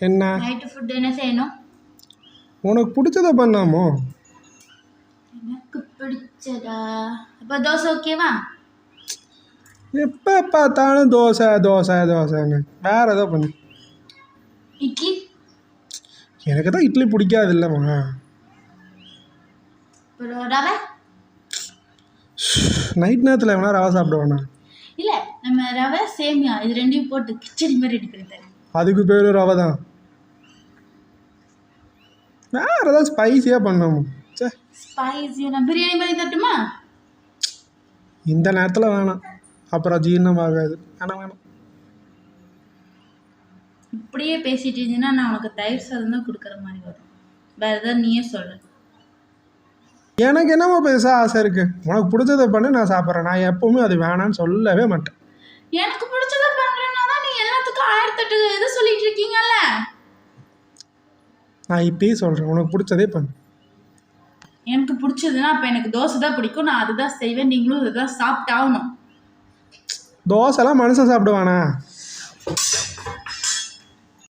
என்ன night food என்ன செய்யணும்? உனக்கு பிடிச்சதை பண்ணாமோ? எனக்கு பிடிச்சதா? அப்போ தோசை ஓகேவா? எப்போ பார்த்தாலும் தோசை தோசை தோசைன்னு வேற ஏதோ பண்ணு. இட்லி? எனக்கு தான் இட்லி பிடிக்காது இல்லைம்மா. அப்புறம் ரவை? நைட் நேரத்தில் எவனா ரவை சாப்பிடுவானா? இல்லை, நம்ம ரவை சேமியா இது ரெண்டையும் போட்டு கிச்சடி மாதிரி ரெடி பண்ணி தரேன். அதுக்கு பேர் ரவை தான். வேற ஏதாவது ஸ்பைஸியாக பண்ணணும். சே, ஸ்பைஸியாக நான் பிரியாணி பண்ணி தரட்டுமா? இந்த நேரத்தில் வேணாம், அப்புறம் ஜீரணம் ஆகாது. வேணாம். இப்படியே பேசிட்டு இருந்தீங்கன்னா நான் உனக்கு தயிர் சாதம் தான் கொடுக்குற மாதிரி வரும். வேற ஏதாவது நீயே சொல்லு. எனக்கு என்னம்மா பெருசாக ஆசை இருக்குது? உனக்கு பிடிச்சதை பண்ணி நான் சாப்பிட்றேன். நான் எப்போவுமே அது வேணான்னு சொல்லவே மாட்டேன். எனக்கு பிடிச்சதை பண்ணுறேன்னா தான் நீ எல்லாத்துக்கும் 1008 இது சொல்லிட்டு இருக்கீங்கல்ல. நான் இப்பயே சொல்கிறேன், உனக்கு பிடிச்சதே பண்ணு. எனக்கு பிடிச்சதுன்னா அப்போ எனக்கு தோசை தான் பிடிக்கும். நான் அதுதான் செய்வேன். நீங்களும் அதுதான் சாப்பிட்டாகணும். தோசைலாம் மனுஷன் சாப்பிடுவானா?